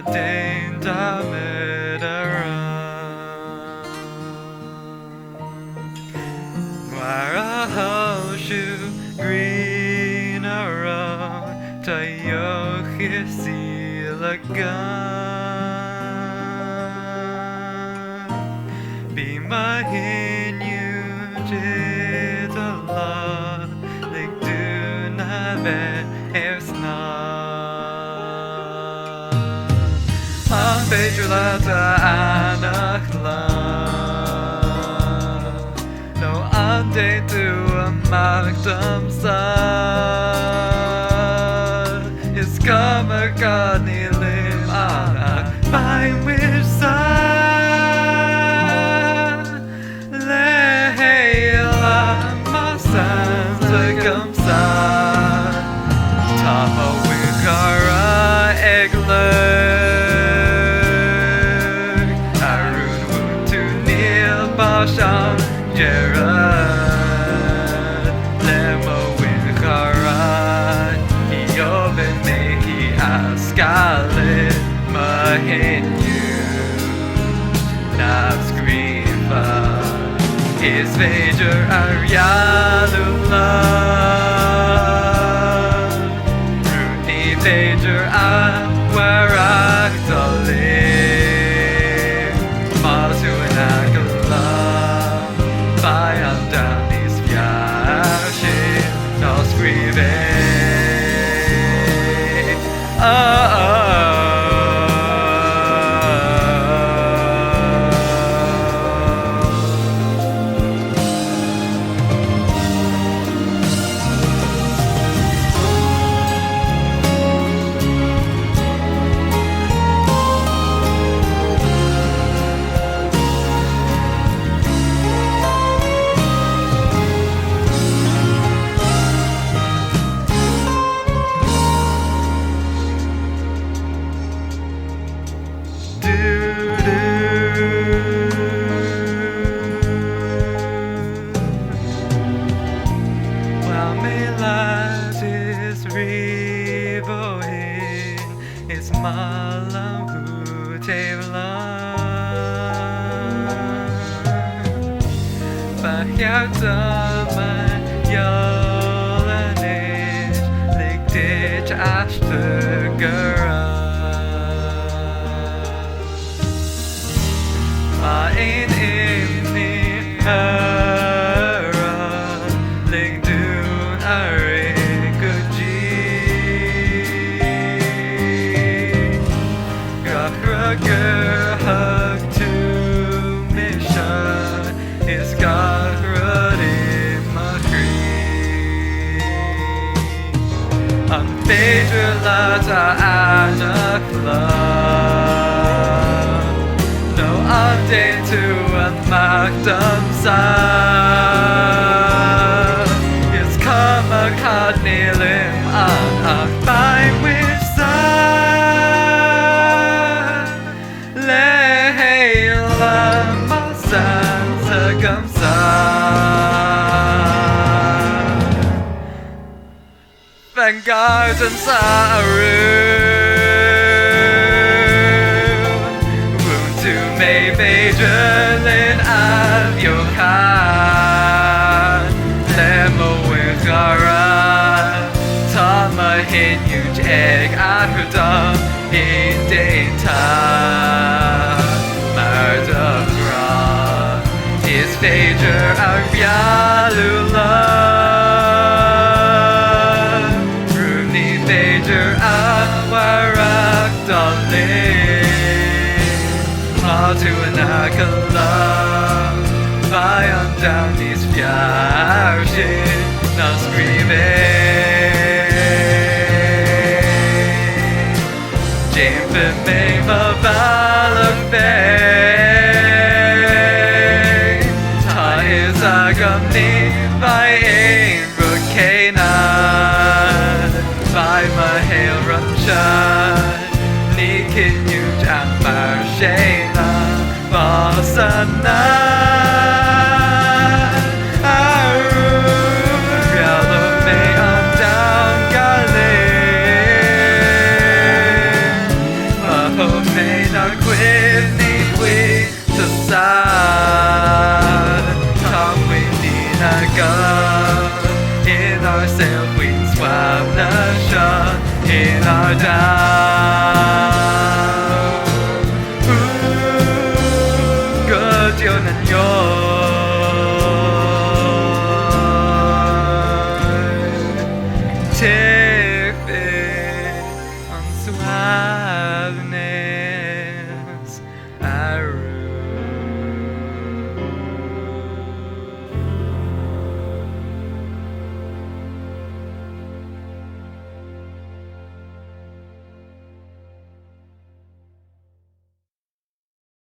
Dain Damedara Warahoshu Green Around Tayochisilagan Be my hin you jitala Like do not bet it's not Ang bejulata anakla No ande to a magdam sa Is kamakani lim anak Fine with sa Lehela masan Zagamsa Tama wikara egler Arun wutu nil basham Gerard Lemo wikara Ioben mehi askalit Mahinyu Navskriva His Vader Aryalula Runi Vader Awarak Dalim Masu Anagala Bayan Danis Vyashim Navskrive It's malam hu tevlan Bahyak zaman yolanish Ligdich ashtegara Ma'in imni hara Ligdun arikuji Gerhag to mission is God in Makri. On Pedro Lata Anakla. No update to a Magdam Sa. It's Kamakad Nilim Anak by which Vanguard and Saru Wound to May Vajalin Av Yokan Lemo Winkara Tama Hin Yuj Egg Ahudam In Data Mardagra Is Vajar Aryalula To an akala Vayan down these fjärshit Now screaming Jampe mig med balak Ta is agamni Vai ein rukena Vai mahel ramshan Nikin yuj ambar shayna Vasana Aru Yellow may on down Gale Maho in our down.